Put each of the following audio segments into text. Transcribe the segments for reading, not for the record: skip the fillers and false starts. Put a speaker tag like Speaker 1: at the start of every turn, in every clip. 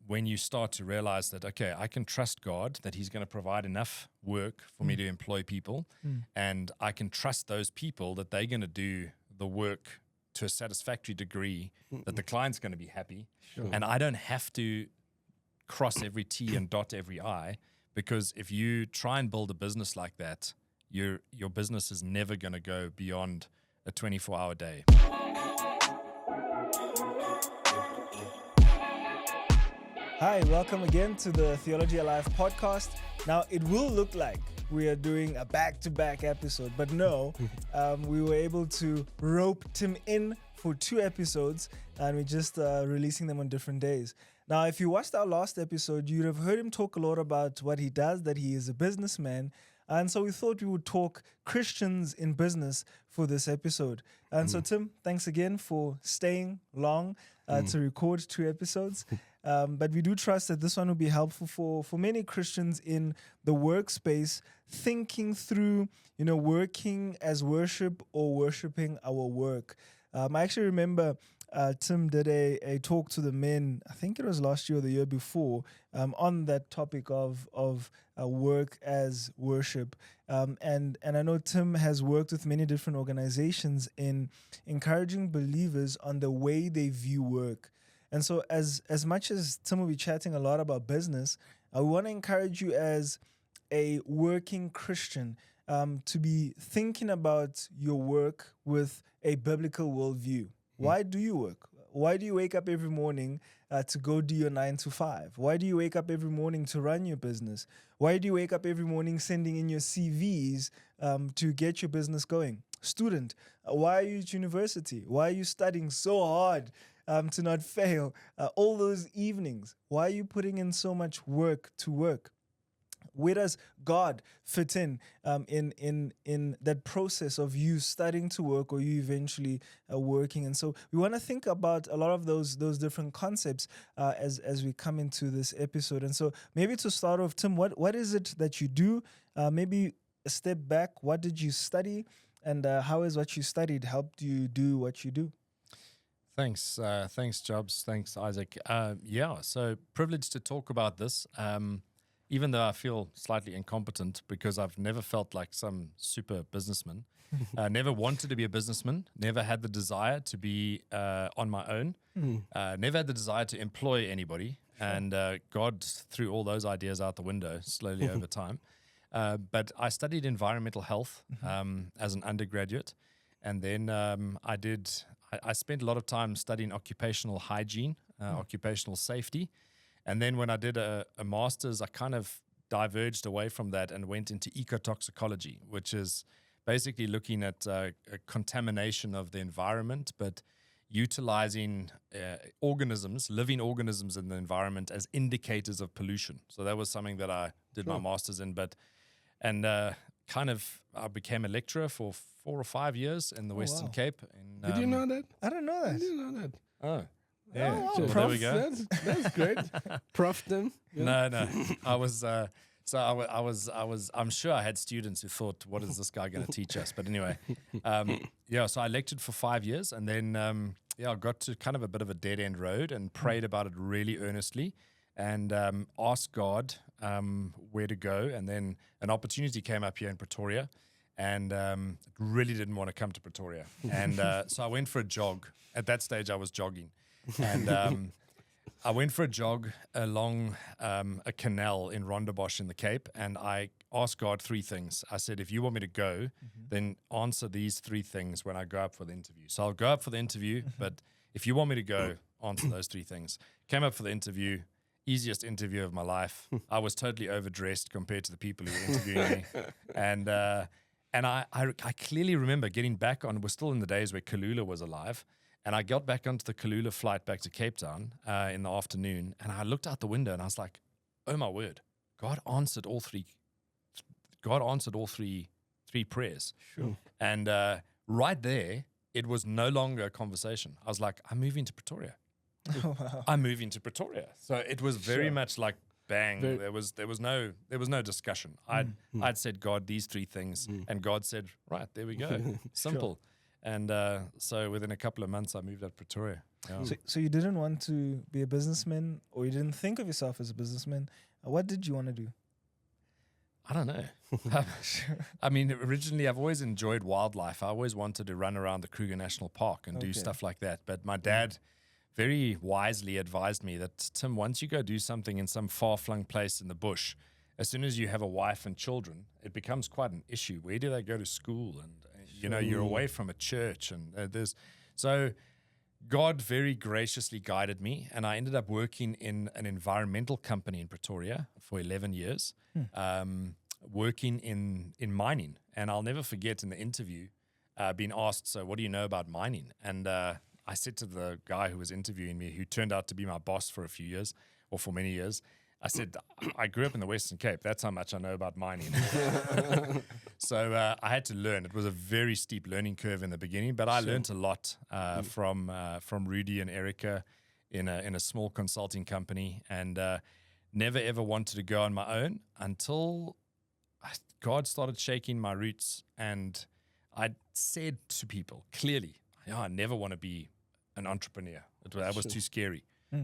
Speaker 1: when you start to realize that, okay, I can trust God, that he's going to provide enough work for me to employ people, and I can trust those people that they're going to do the work to a satisfactory degree, that the client's going to be happy. And I don't have to cross every T and dot every I, because if you try and build a business like that, your business is never going to go beyond a 24-hour day.
Speaker 2: Hi, welcome again to the Theology Alive podcast. Now, it will look like we are doing a back-to-back episode, but no, we were able to rope Tim in for 2 episodes, and we're just releasing them on different days. Now, if you watched our last episode, you'd have heard him talk a lot about what he does, that he is a businessman. And so we thought we would talk Christians in business for this episode. And so, Tim, thanks again for staying long to record 2 episodes. But we do trust that this one will be helpful for many Christians in the workspace, thinking through, working as worship or worshiping our work. I actually remember Tim did a talk to the men, I think it was last year or the year before, on that topic of work as worship. And I know Tim has worked with many different organizations in encouraging believers on the way they view work. And so as much as Tim will be chatting a lot about business, I want to encourage you as a working Christian to be thinking about your work with a biblical worldview. Why do you work? Why do you wake up every morning to go do your 9 to 5? Why do you wake up every morning to run your business? Why do you wake up every morning sending in your CVs to get your business going? Student, why are you at university? Why are you studying so hard to not fail? All those evenings, why are you putting in so much work to work? Where does God fit in that process of you starting to work or you eventually working? And so we want to think about a lot of those different concepts as we come into this episode. And so maybe to start off, Tim, what is it that you do? Maybe a step back, what did you study? And how has what you studied helped you do what you do?
Speaker 1: Thanks, Jobs. Thanks, Isaac. So privileged to talk about this. Even though I feel slightly incompetent because I've never felt like some super businessman, never wanted to be a businessman, never had the desire to be on my own, never had the desire to employ anybody, and God threw all those ideas out the window slowly over time. But I studied environmental health as an undergraduate, and then I spent a lot of time studying occupational hygiene, occupational safety. And then when I did a master's, I kind of diverged away from that and went into ecotoxicology, which is basically looking at contamination of the environment, but utilizing living organisms in the environment as indicators of pollution. So that was something that I did my master's in. I became a lecturer for 4 or 5 years in the Western Cape.
Speaker 3: Did you know that?
Speaker 2: I don't know that.
Speaker 3: I didn't know that.
Speaker 1: Oh. Yeah,
Speaker 2: Oh,
Speaker 1: well, there we go.
Speaker 3: That's great. Prof them. Yeah.
Speaker 1: No. I'm sure I had students who thought, what is this guy going to teach us? But anyway, so I lectured for 5 years, and then, I got to kind of a bit of a dead end road and prayed about it really earnestly and asked God where to go. And then an opportunity came up here in Pretoria, and really didn't want to come to Pretoria. And so I went for a jog. At that stage, I was jogging. And I went for a jog along a canal in Rondebosch in the Cape, and I asked God 3 things. I said, if you want me to go, then answer these 3 things when I go up for the interview. So I'll go up for the interview, but if you want me to go, answer those 3 things. Came up for the interview, easiest interview of my life. I was totally overdressed compared to the people who were interviewing me. And I clearly remember getting back on, we're still in the days where Kalula was alive, and I got back onto the Kalula flight back to Cape Town in the afternoon, and I looked out the window and I was like, oh my word, God answered all three prayers.
Speaker 3: Sure.
Speaker 1: And right there, it was no longer a conversation. I was like, I'm moving to Pretoria.
Speaker 2: Oh, wow.
Speaker 1: I'm moving to Pretoria. So it was very much like bang. There was no discussion. I'd said, God, these 3 things, and God said, right, there we go. Simple. And so within a couple of months, I moved out to Pretoria. Yeah.
Speaker 2: So you didn't want to be a businessman, or you didn't think of yourself as a businessman. What did you want to do?
Speaker 1: I don't know. I mean, originally I've always enjoyed wildlife. I always wanted to run around the Kruger National Park and do stuff like that. But my dad very wisely advised me that, Tim, once you go do something in some far-flung place in the bush, as soon as you have a wife and children, it becomes quite an issue. Where do they go to school? And, you know, you're away from a church. And so God very graciously guided me, and I ended up working in an environmental company in Pretoria for 11 years, working in mining. And I'll never forget in the interview being asked, so what do you know about mining? And I said to the guy who was interviewing me, who turned out to be my boss for a few years, or for many years, I said, I grew up in the Western Cape. That's how much I know about mining. So I had to learn. It was a very steep learning curve in the beginning, but I learned a lot from Rudy and Erica in a small consulting company, and never ever wanted to go on my own until God started shaking my roots. And I said to people clearly, I never want to be an entrepreneur. That was too scary.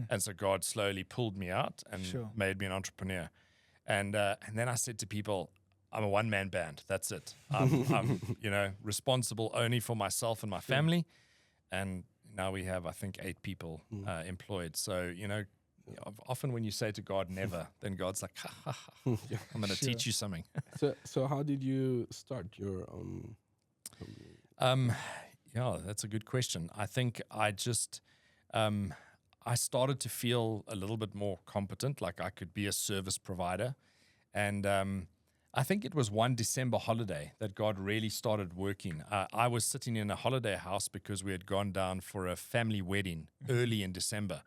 Speaker 1: And so God slowly pulled me out and made me an entrepreneur. And then I said to people, I'm a one-man band. That's it. I'm responsible only for myself and my family. And now we have, I think, 8 people employed. So, often when you say to God, never, then God's like, I'm going to teach you something.
Speaker 3: So how did you start your company?
Speaker 1: Yeah, that's a good question. I think I just... I started to feel a little bit more competent, like I could be a service provider. And I think it was one December holiday that God really started working. I was sitting in a holiday house because we had gone down for a family wedding early in December,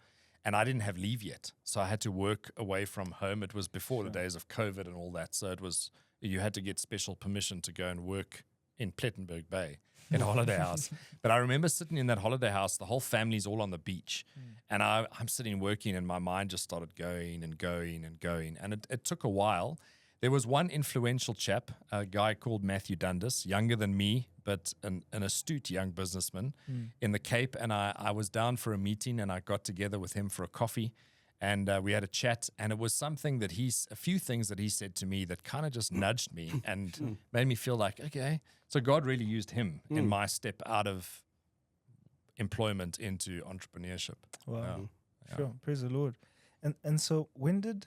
Speaker 1: and I didn't have leave yet. So I had to work away from home. It was before the days of COVID and all that. So you had to get special permission to go and work in Plettenberg Bay in a holiday house. But I remember sitting in that holiday house, the whole family's all on the beach. And I'm sitting working, and my mind just started going and going and going. And it took a while. There was one influential chap, a guy called Matthew Dundas, younger than me, but an astute young businessman in the Cape. And I was down for a meeting, and I got together with him for a coffee. And we had a chat, and it was something that a few things that he said to me that kind of just nudged me and made me feel like, okay. So God really used him in my step out of employment into entrepreneurship.
Speaker 2: Wow. Yeah. Sure. Praise the Lord. And so when did,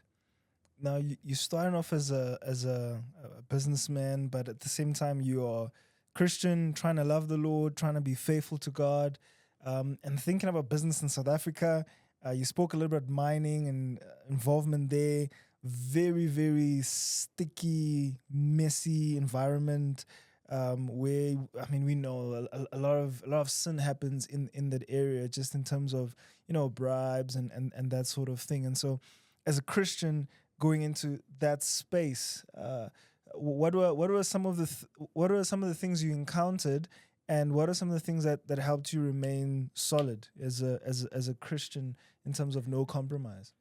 Speaker 2: now you started off as a businessman, but at the same time you are Christian, trying to love the Lord, trying to be faithful to God, and thinking about business in South Africa. You spoke a little bit about mining and involvement there. Very, very sticky, messy environment where, I mean, we know a lot of sin happens in that area, just in terms of, bribes and that sort of thing. And so as a Christian going into that space, what were some of the things you encountered, and what are some of the things that helped you remain solid as a Christian in terms of no compromise?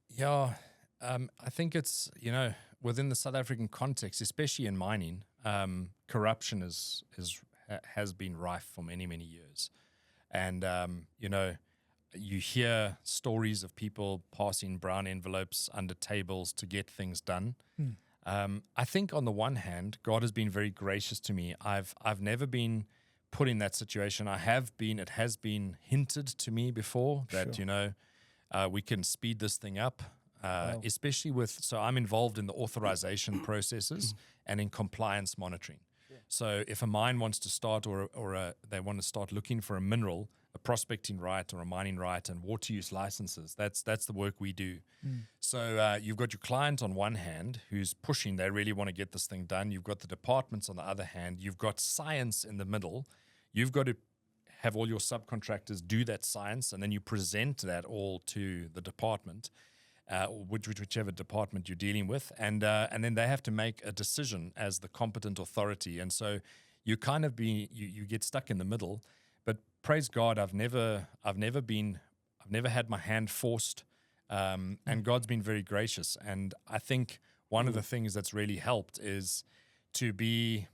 Speaker 1: Yeah, I think it's, within the South African context, especially in mining, corruption has been rife for many, many years. And, you hear stories of people passing brown envelopes under tables to get things done. I think on the one hand, God has been very gracious to me. I've never been put in that situation. It has been hinted to me before that, we can speed this thing up, especially so I'm involved in the authorization processes and in compliance monitoring. Yeah. So if a mine wants to start or they want to start looking for a mineral, a prospecting right or a mining right and water use licenses, that's the work we do. So you've got your client on one hand who's pushing, they really want to get this thing done. You've got the departments on the other hand. You've got science in the middle. You've got to have all your subcontractors do that science, and then you present that all to the department, whichever department you're dealing with, and then they have to make a decision as the competent authority. And so you kind of you get stuck in the middle. But praise God, I've never had my hand forced, and God's been very gracious. And I think one of the things that's really helped is to be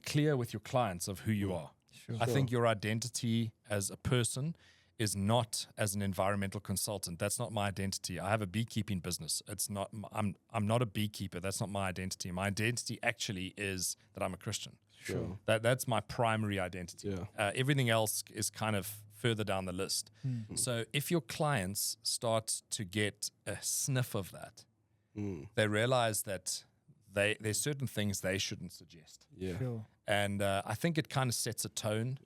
Speaker 1: clear with your clients of who you are.
Speaker 2: Sure.
Speaker 1: I think your identity as a person is not as an environmental consultant. That's not my identity. I have a beekeeping business. It's not. I'm not a beekeeper. That's not my identity. My identity actually is that I'm a Christian.
Speaker 3: Sure.
Speaker 1: That's my primary identity.
Speaker 3: Yeah.
Speaker 1: Everything else is kind of further down the list. So if your clients start to get a sniff of that, they realize that there's certain things they shouldn't suggest.
Speaker 3: Yeah.
Speaker 2: Sure.
Speaker 1: And I think it kind of sets a tone.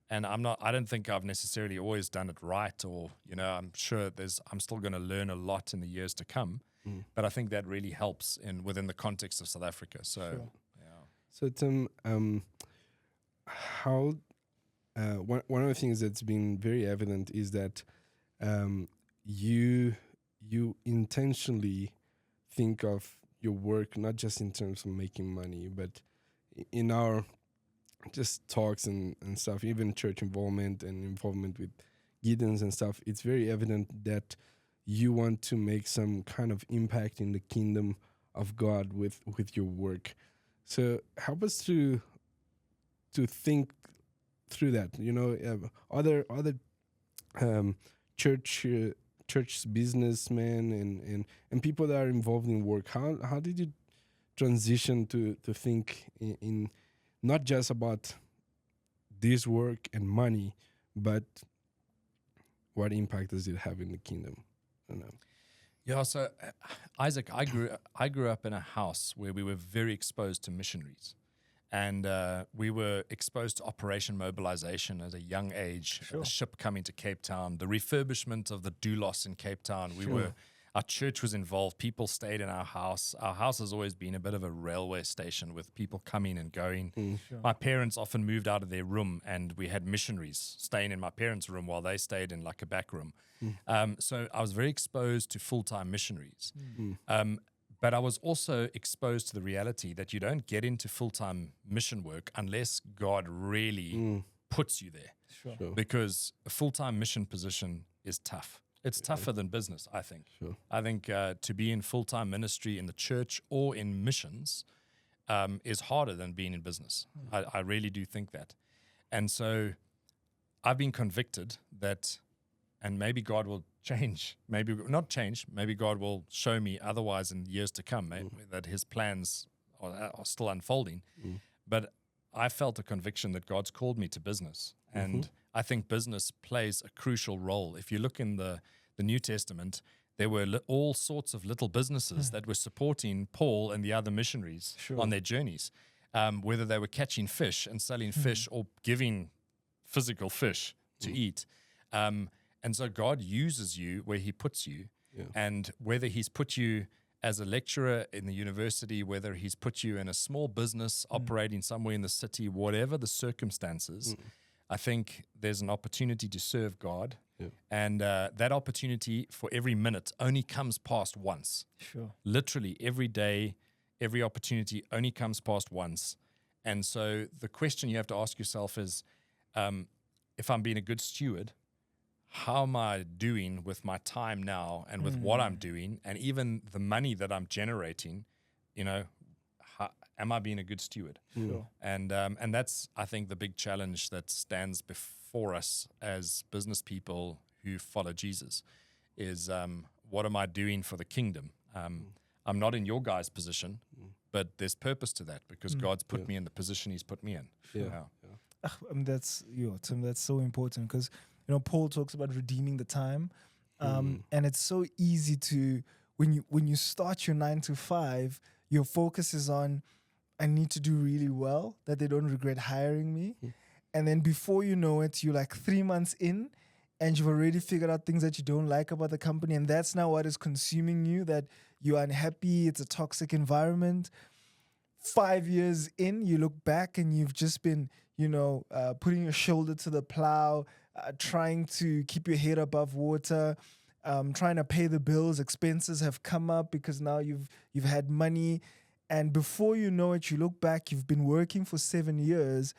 Speaker 1: And I don't think I've necessarily always done it right, or, I'm sure I'm still going to learn a lot in the years to come. But I think that really helps within the context of South Africa. So,
Speaker 2: Sure.
Speaker 1: yeah.
Speaker 3: So Tim, how one of the things that's been very evident is that you intentionally think of your work not just in terms of making money, but in our just talks and stuff, even church involvement and involvement with Gideons and stuff, it's very evident that you want to make some kind of impact in the kingdom of God with your work. So help us to think through that. Other church businessmen and people that are involved in work. How did you transition to think in not just about this work and money, but what impact does it have in the kingdom? I don't know.
Speaker 1: Yeah, so Isaac, I grew up in a house where we were very exposed to missionaries, and we were exposed to Operation Mobilization at a young age.
Speaker 2: Sure.
Speaker 1: A ship coming to Cape Town, the refurbishment of the Doulos in Cape Town. Our church was involved. People stayed in our house. Our house has always been a bit of a railway station with people coming and going.
Speaker 2: Sure.
Speaker 1: My parents often moved out of their room, and we had missionaries staying in my parents' room while they stayed in like a back room. So I was very exposed to full-time missionaries. But I was also exposed to the reality that you don't get into full-time mission work unless God really puts you there.
Speaker 2: Sure.
Speaker 1: Because a full-time mission position is tough. It's tougher than business, I think.
Speaker 3: Sure.
Speaker 1: I think to be in full-time ministry in the church or in missions is harder than being in business. I really do think that. And so I've been convicted that, and maybe God will change, maybe not change, maybe God will show me otherwise in years to come, that his plans are still unfolding. But I felt a conviction that God's called me to business. And I think business plays a crucial role. If you look in the New Testament, there were all sorts of little businesses that were supporting Paul and the other missionaries on their journeys, whether they were catching fish and selling fish or giving physical fish to eat. And so God uses you where he puts you.
Speaker 3: Yeah.
Speaker 1: And whether he's put you as a lecturer in the university, whether he's put you in a small business operating somewhere in the city, whatever the circumstances, I think there's an opportunity to serve God.
Speaker 3: Yeah.
Speaker 1: And that opportunity for every minute only comes past once.
Speaker 2: Sure.
Speaker 1: Literally every day, every opportunity only comes past once. And so the question you have to ask yourself is, if I'm being a good steward, how am I doing with my time now and with what I'm doing, and even the money that I'm generating? Am I being a good steward?
Speaker 2: Sure.
Speaker 1: And that's, I think, the big challenge that stands before us as business people who follow Jesus is, what am I doing for the kingdom? I'm not in your guys' position, but there's purpose to that because God's put me in the position he's put me in.
Speaker 2: Tim, that's so important because Paul talks about redeeming the time, and it's so easy to when you start your 9 to 5, your focus is on, I need to do really well that they don't regret hiring me, and then before you know it, you're like 3 months in, and you've already figured out things that you don't like about the company, and that's now what is consuming you. That you're unhappy, it's a toxic environment. 5 years in, you look back and you've just been, putting your shoulder to the plow, trying to keep your head above water, trying to pay the bills. Expenses have come up because now you've had money, and before you know it, you look back. You've been working for 7 years,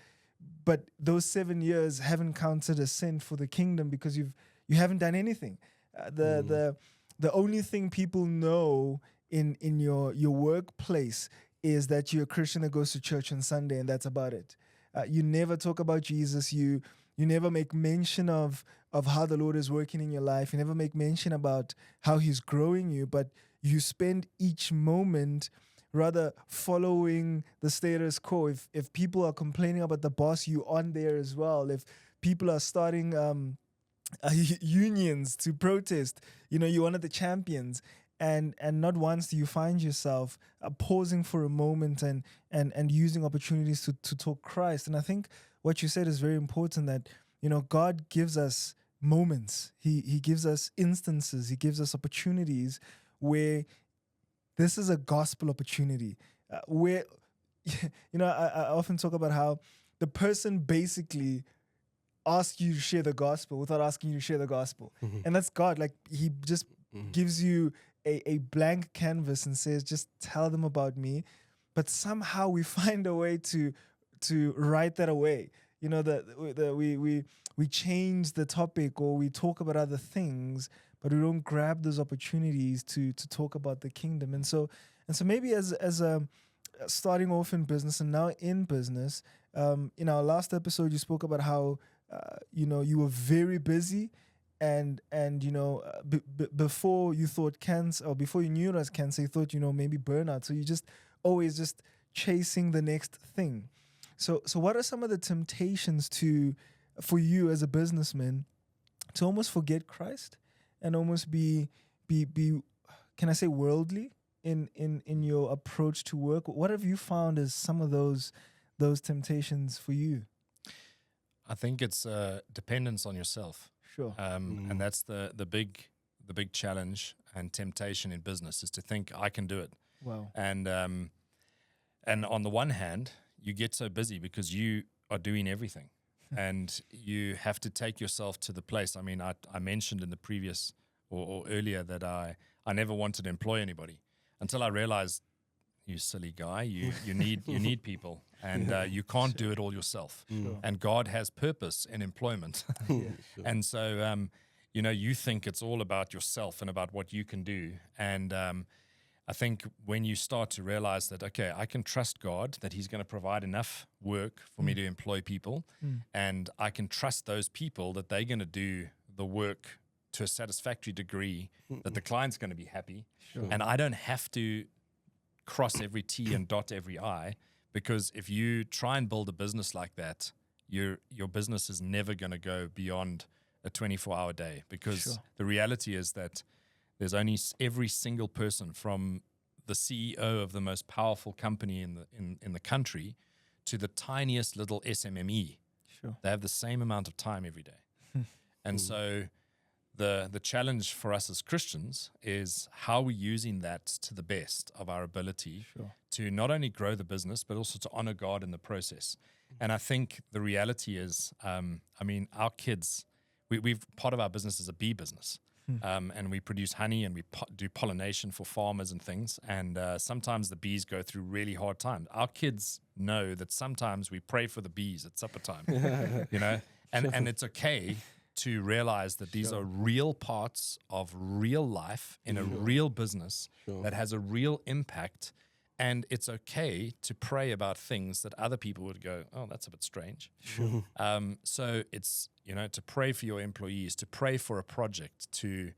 Speaker 2: but those 7 years haven't counted a cent for the kingdom because you haven't done anything. The only thing people know in your workplace is that you're a Christian that goes to church on Sunday, and that's about it. You never talk about Jesus. You never make mention of how the Lord is working in your life. You never make mention about how He's growing you, but you spend each moment rather following the status quo. If people are complaining about the boss, you on there as well. If people are starting unions to protest, you're one of the champions. And not once do you find yourself pausing for a moment and using opportunities to talk Christ. And I think what you said is very important, that God gives us moments. He gives us instances. He gives us opportunities where this is a gospel opportunity. Where I often talk about how the person basically asks you to share the gospel without asking you to share the gospel, and that's God. Like, He just gives you a blank canvas and says, just tell them about me. But somehow we find a way to write that away. We change the topic, or we talk about other things, but we don't grab those opportunities to talk about the kingdom. And so maybe as a starting off in business and now in business, in our last episode, you spoke about how you were very busy. And before you thought cancer, or before you knew it as cancer, you thought maybe burnout. So you just always just chasing the next thing. So what are some of the temptations for you as a businessman to almost forget Christ and almost be can I say worldly in your approach to work? What have you found as some of those temptations for you?
Speaker 1: I think it's dependence on yourself.
Speaker 2: Sure.
Speaker 1: And that's the big challenge and temptation in business, is to think I can do it.
Speaker 2: Wow.
Speaker 1: And on the one hand, you get so busy because you are doing everything, and you have to take yourself to the place. I mean, I mentioned in the previous or earlier that I never wanted to employ anybody until I realized, you silly guy, you need people, and you can't do it all yourself.
Speaker 2: Sure.
Speaker 1: And God has purpose in employment. And so, you think it's all about yourself and about what you can do. And I think when you start to realize that, okay, I can trust God, that He's going to provide enough work for me to employ people, and I can trust those people that they're going to do the work to a satisfactory degree, that the client's going to be happy.
Speaker 2: Sure.
Speaker 1: And I don't have to cross every T and dot every I, because if you try and build a business like that, your business is never going to go beyond a 24-hour day, because the reality is that there's only every single person, from the CEO of the most powerful company in the country to the tiniest little SMME.
Speaker 2: Sure.
Speaker 1: They have the same amount of time every day. And so the challenge for us as Christians is how we're using that to the best of our ability to not only grow the business, but also to honor God in the process. And I think the reality is, our kids, we've part of our business is a bee business. And we produce honey, and we do pollination for farmers and things. And sometimes the bees go through really hard times. Our kids know that sometimes we pray for the bees at supper time, and it's okay to realize that these are real parts of real life in a real business that has a real impact. And it's okay to pray about things that other people would go, oh, that's a bit strange. So it's, to pray for your employees, to pray for a project, to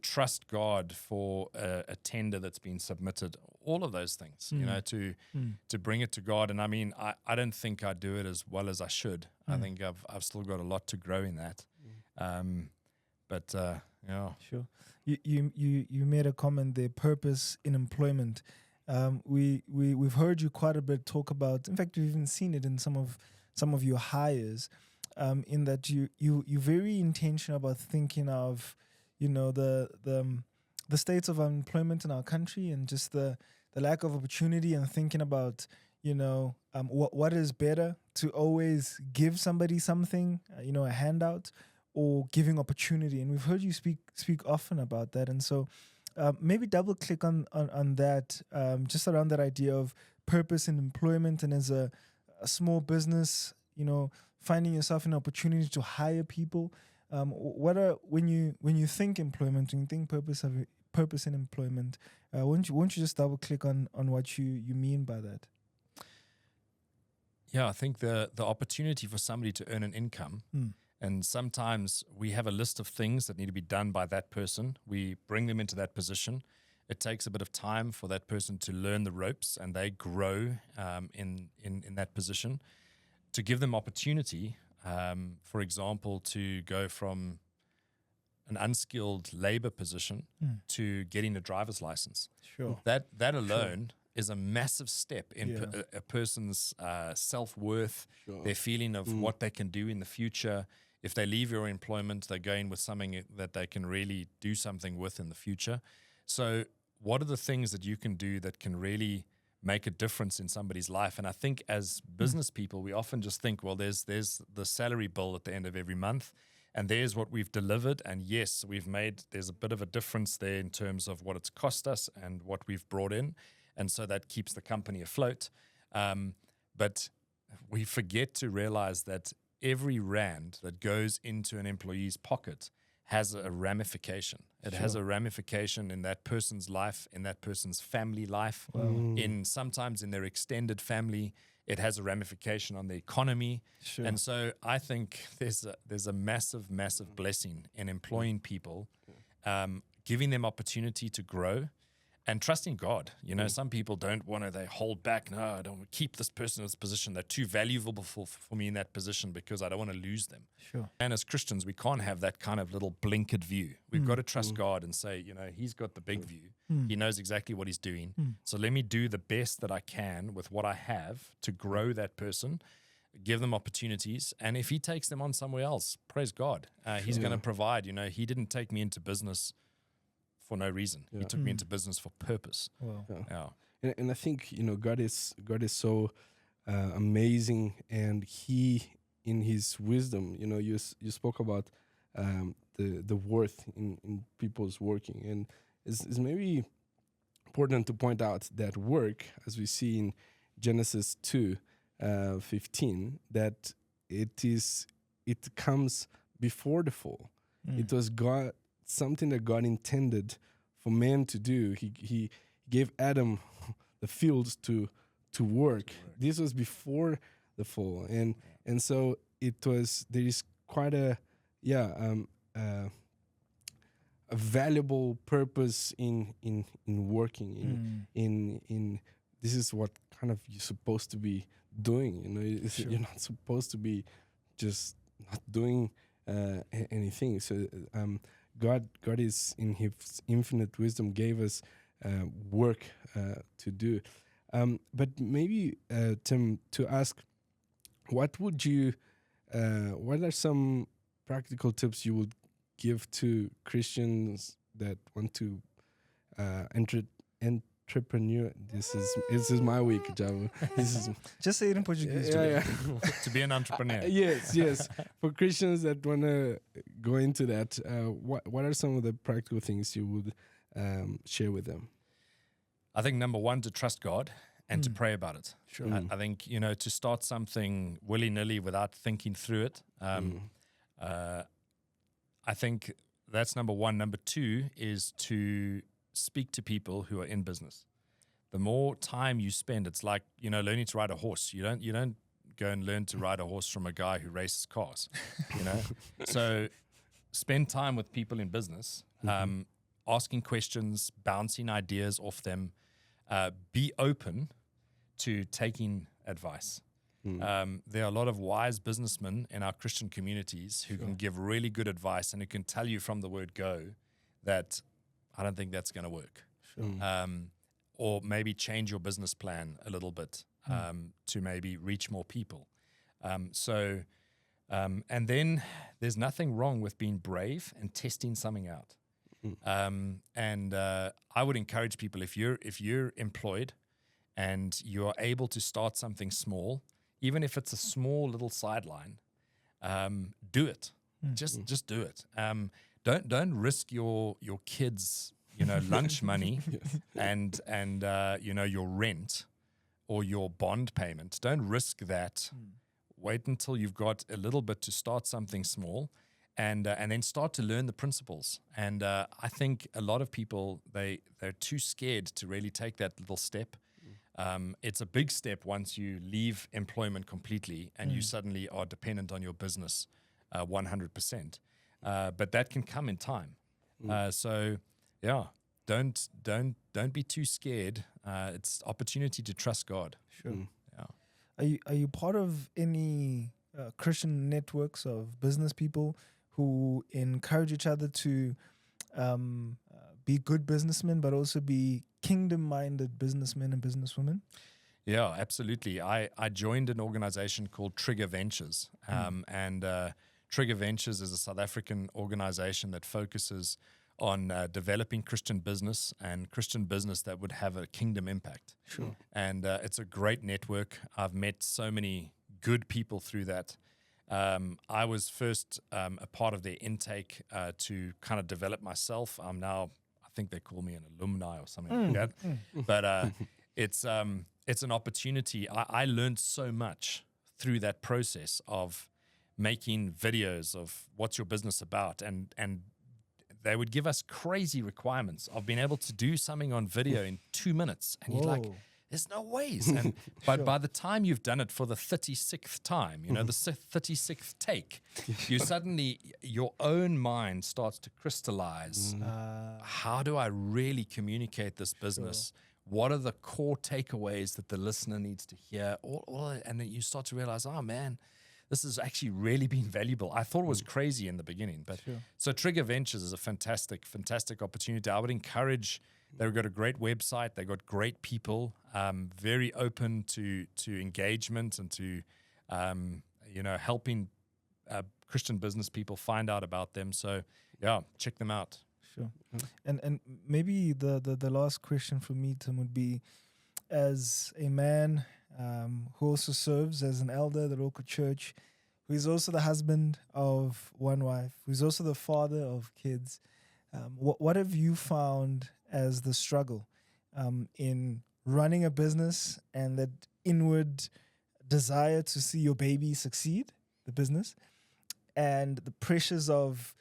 Speaker 1: trust God for a tender that's been submitted, all of those things, to bring it to God. And I don't think I do it as well as I should. I think I've still got a lot to grow in that.
Speaker 2: Sure. You made a comment there, purpose in employment. We've heard you quite a bit talk about. In fact, we've even seen it in some of your hires, in that you're very intentional about thinking of, the states of unemployment in our country, and just the lack of opportunity, and thinking about, what is better, to always give somebody something, a handout, or giving opportunity. And we've heard you speak often about that. And so maybe double click on that, just around that idea of purpose in employment, and as a small business, finding yourself an opportunity to hire people. When you think employment, when you think purpose in employment, won't you just double click on what you mean by that?
Speaker 1: Yeah, I think the opportunity for somebody to earn an income, and sometimes we have a list of things that need to be done by that person. We bring them into that position. It takes a bit of time for that person to learn the ropes, and they grow in that position. To give them opportunity, for example, to go from an unskilled labor position to getting a driver's license.
Speaker 2: Sure.
Speaker 1: That alone is a massive step in
Speaker 2: Yeah.
Speaker 1: a person's self-worth, their feeling of what they can do in the future. If they leave your employment, they're going with something that they can really do something with in the future. So what are the things that you can do that can really make a difference in somebody's life? And I think as business people, we often just think, well, there's the salary bill at the end of every month, and there's what we've delivered. And yes, there's a bit of a difference there in terms of what it's cost us and what we've brought in. And so that keeps the company afloat. But we forget to realize that every rand that goes into an employee's pocket has a ramification. It has a ramification in that person's life, in that person's family life, sometimes in their extended family. It has a ramification on the economy.
Speaker 2: Sure.
Speaker 1: And so I think there's a massive, massive blessing in employing people, giving them opportunity to grow, and trusting God. You know, some people don't want to, they hold back. No, I don't want to keep this person in this position. They're too valuable for me in that position because I don't want to lose them.
Speaker 2: Sure.
Speaker 1: And as Christians, we can't have that kind of little blinkered view. We've got to trust God and say, you know, He's got the big view. He knows exactly what He's doing. So let me do the best that I can with what I have to grow that person, give them opportunities. And if He takes them on somewhere else, praise God. He's going to provide. You know, He didn't take me into business for no reason. He took me into business for purpose.
Speaker 2: Wow.
Speaker 1: Yeah.
Speaker 3: And I think, you know, God is so amazing, and He, in His wisdom, you know, you spoke about the worth in people's working, and it's maybe important to point out that work, as we see in Genesis 2:15, that it comes before the fall. It was God, something that God intended for man to do. He gave Adam the fields to work. This was before the fall, and so there is quite a valuable purpose in working in this is what kind of you're supposed to be doing. You know, you're not supposed to be just not doing anything. So God is in His infinite wisdom gave us work to do. But maybe Tim, to ask, what are some practical tips you would give to Christians that want to entrepreneur? This is my week, Javo. This is
Speaker 2: Just say it in Portuguese.
Speaker 1: To be an entrepreneur.
Speaker 3: yes. For Christians that want to go into that, what are some of the practical things you would share with them?
Speaker 1: I think number one, to trust God and to pray about it.
Speaker 2: Sure.
Speaker 1: I think, you know, to start something willy-nilly without thinking through it. I think that's number one. Number two is to speak to people who are in business. The more time you spend, it's like, you know, learning to ride a horse. You don't go and learn to ride a horse from a guy who races cars, you know? So spend time with people in business, asking questions, bouncing ideas off them, be open to taking advice. There are a lot of wise businessmen in our Christian communities who can give really good advice and who can tell you from the word go that I don't think that's going to work. Or maybe change your business plan a little bit to maybe reach more people. And then there's nothing wrong with being brave and testing something out. I would encourage people, if you're employed and you're able to start something small, even if it's a small little sideline, do it. Just do it. Don't risk your kids' lunch money and your rent or your bond payment. Don't risk that. Wait until you've got a little bit to start something small, and then start to learn the principles. And I think a lot of people they're too scared to really take that little step. It's a big step once you leave employment completely and you suddenly are dependent on your business 100%. But that can come in time. So yeah, don't be too scared. It's opportunity to trust God.
Speaker 2: Sure.
Speaker 1: Yeah.
Speaker 2: Are you part of any Christian networks of business people who encourage each other to be good businessmen, but also be kingdom-minded businessmen and businesswomen?
Speaker 1: Yeah, absolutely. I joined an organization called Trigger Ventures. And Trigger Ventures is a South African organization that focuses on developing Christian business and Christian business that would have a kingdom impact.
Speaker 2: Sure.
Speaker 1: And it's a great network. I've met so many good people through that. I was first a part of their intake to kind of develop myself. I'm now, I think they call me an alumni or something like that. But it's an opportunity. I learned so much through that process of making videos of what's your business about, and they would give us crazy requirements of being able to do something on video in 2 minutes, and you're like, there's no ways. And but by the time you've done it for the 36th time, you know, the 36th take, you suddenly, your own mind starts to crystallize. How do I really communicate this business? What are the core takeaways that the listener needs to hear? And then you start to realize, oh man, this has actually really been valuable. I thought it was crazy in the beginning, but so Trigger Ventures is a fantastic opportunity. I would encourage. They've got a great website. They've got great people, very open to engagement and to helping Christian business people find out about them. So yeah, check them out.
Speaker 2: Sure. And maybe the last question for me, Tim, would be, as a man who also serves as an elder at the local church, who is also the husband of one wife, who's also the father of kids, what have you found as the struggle in running a business and that inward desire to see your baby succeed, the business, and the pressures of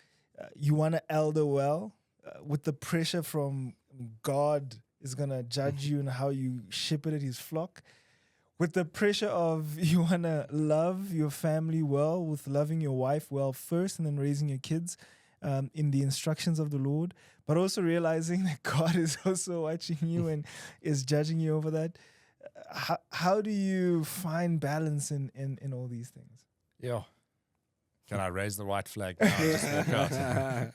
Speaker 2: you want to elder well, with the pressure from God is going to judge you and how you shepherded his flock, with the pressure of you want to love your family well, with loving your wife well first and then raising your kids in the instructions of the Lord, but also realizing that God is also watching you and is judging you over that. How do you find balance in all these things?
Speaker 1: Yeah. Can I raise the white flag now? Just walk out.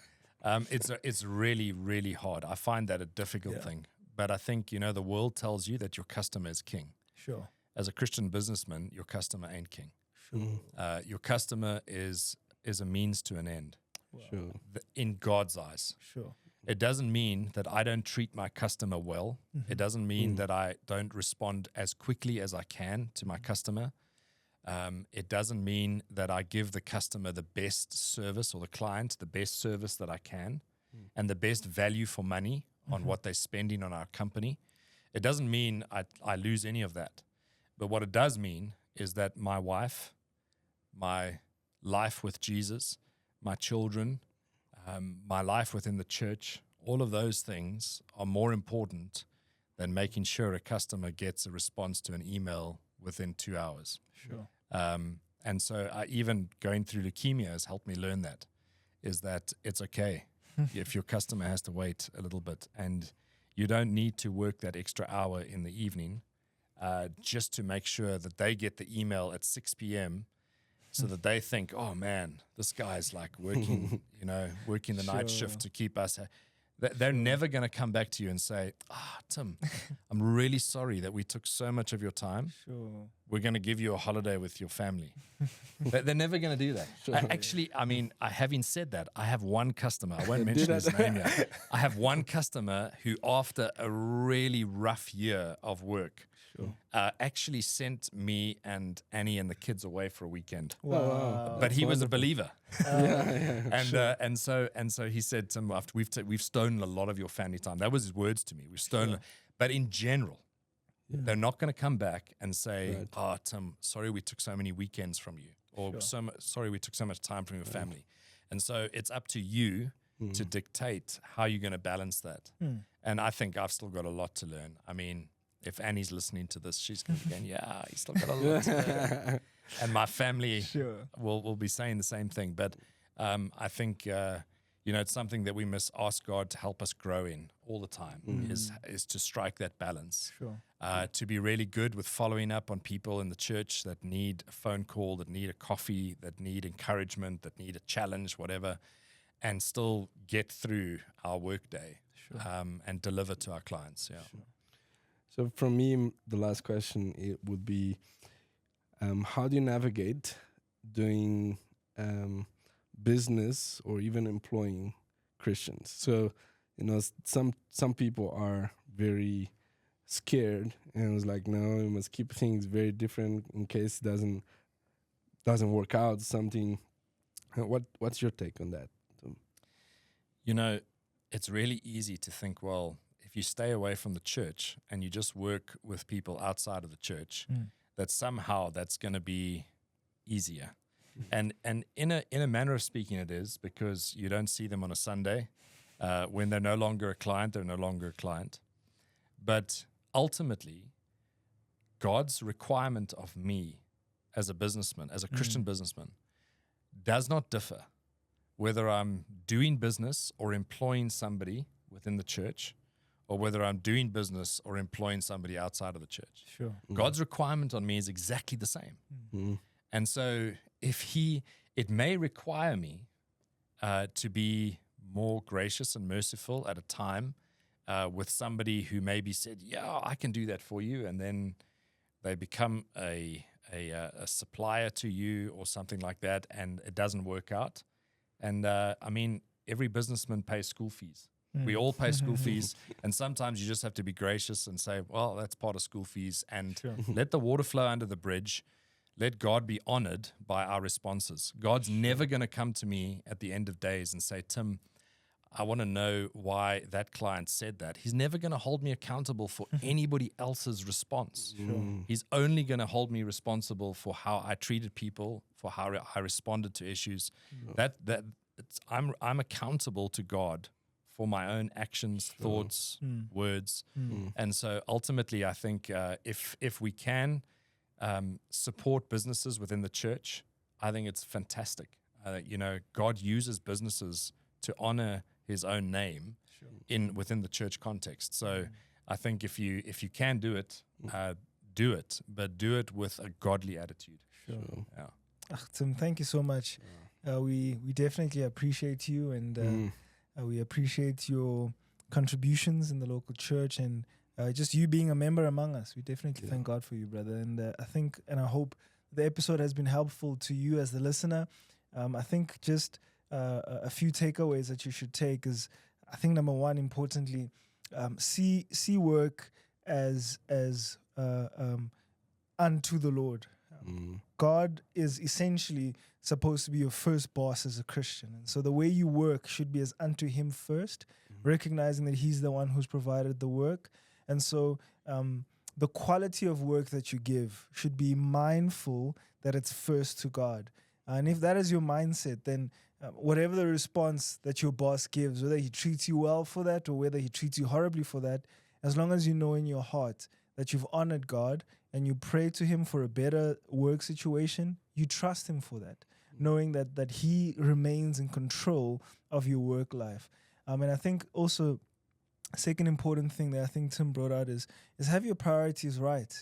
Speaker 1: It's really, really hard. I find that a difficult thing. But I think, the world tells you that your customer is king.
Speaker 2: Sure.
Speaker 1: As a Christian businessman, your customer ain't king. Sure. Your customer is a means to an end.
Speaker 2: Wow.
Speaker 3: Sure.
Speaker 1: In God's eyes.
Speaker 2: Sure.
Speaker 1: It doesn't mean that I don't treat my customer well. It doesn't mean that I don't respond as quickly as I can to my customer. It doesn't mean that I give the customer the best service, or the client the best service that I can, and the best value for money on what they're spending on our company. It doesn't mean I lose any of that. But what it does mean is that my wife, my life with Jesus, my children, my life within the church, all of those things are more important than making sure a customer gets a response to an email within 2 hours.
Speaker 2: Sure.
Speaker 1: And so even going through leukemia has helped me learn that it's okay if your customer has to wait a little bit, and you don't need to work that extra hour in the evening just to make sure that they get the email at 6 p.m. so that they think, oh man, this guy's like working, working the night shift to keep us. They're never going to come back to you and say, Tim, I'm really sorry that we took so much of your time.
Speaker 2: Sure.
Speaker 1: We're going to give you a holiday with your family. They're never going to do that.
Speaker 3: Sure.
Speaker 1: Actually, having said that, I have one customer, I won't mention his name yet. I have one customer who, after a really rough year of work, actually sent me and Annie and the kids away for a weekend.
Speaker 2: Wow.
Speaker 1: But he was a believer. And
Speaker 3: Sure.
Speaker 1: so he said, Tim, after we've stolen a lot of your family time. That was his words to me. We've stolen, but in general, they're not going to come back and say, Tim, sorry we took so many weekends from you, or sorry we took so much time from your family. And so it's up to you to dictate how you're going to balance that. And I think I've still got a lot to learn. I mean, if Annie's listening to this, she's going to be going, yeah, he's still got a lot to learn. And my family will be saying the same thing. But I think, it's something that we must ask God to help us grow in all the time, is to strike that balance. To be really good with following up on people in the church that need a phone call, that need a coffee, that need encouragement, that need a challenge, whatever, and still get through our workday and deliver to our clients.
Speaker 3: So for me, the last question, it would be, how do you navigate doing business or even employing Christians? So, some people are very scared and it's like, no, you must keep things very different in case it doesn't work out. Something. What's your take on that?
Speaker 1: It's really easy to think, well, if you stay away from the church and you just work with people outside of the church, that somehow that's going to be easier. And in a manner of speaking, it is, because you don't see them on a Sunday. When they're no longer a client, they're no longer a client. But ultimately, God's requirement of me as a businessman, as a Christian businessman, does not differ whether I'm doing business or employing somebody within the church, or whether I'm doing business or employing somebody outside of the church. God's requirement on me is exactly the same. And so it may require me to be more gracious and merciful at a time with somebody who maybe said, yeah, I can do that for you. And then they become a supplier to you or something like that, and it doesn't work out. And every businessman pays school fees. We all pay school fees, and sometimes you just have to be gracious and say, well, that's part of school fees, and let the water flow under the bridge. Let God be honored by our responses. God's never going to come to me at the end of days and say, Tim, I want to know why that client said that. He's never going to hold me accountable for anybody else's response. He's only going to hold me responsible for how I treated people, for how I responded to issues. I'm accountable to God for my own actions, thoughts, words. And so ultimately, I think if we can support businesses within the church, I think it's fantastic. God uses businesses to honor his own name within the church context. So I think if you can do it, but do it with a godly attitude.
Speaker 2: Tim, thank you so much. We definitely appreciate you, and we appreciate your contributions in the local church, and just you being a member among us. We definitely thank God for you, brother. And I think, and I hope the episode has been helpful to you as the listener. I think just a few takeaways that you should take is, I think, number one, importantly, see work as unto the Lord. God is essentially supposed to be your first boss as a Christian. And so the way you work should be as unto him first, recognizing that he's the one who's provided the work. And so the quality of work that you give should be mindful that it's first to God. And if that is your mindset, then whatever the response that your boss gives, whether he treats you well for that or whether he treats you horribly for that, as long as you know in your heart that you've honored God and you pray to him for a better work situation, you trust him for that, knowing that he remains in control of your work life. And I think also, second important thing that I think Tim brought out is have your priorities right.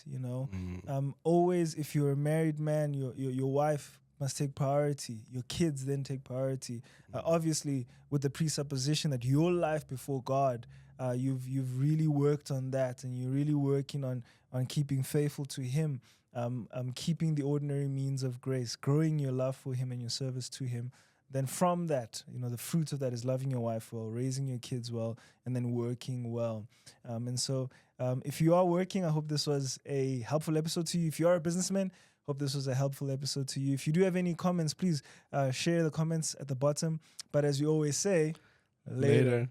Speaker 2: Always, if you're a married man, your wife must take priority. Your kids then take priority. Obviously, with the presupposition that your life before God, you've really worked on that, and you're really working on keeping faithful to him, keeping the ordinary means of grace, growing your love for him and your service to him. Then from that, the fruit of that is loving your wife well, raising your kids well, and then working well. And so if you are working, I hope this was a helpful episode to you. If you are a businessman, hope this was a helpful episode to you. If you do have any comments, please share the comments at the bottom. But as we always say, later.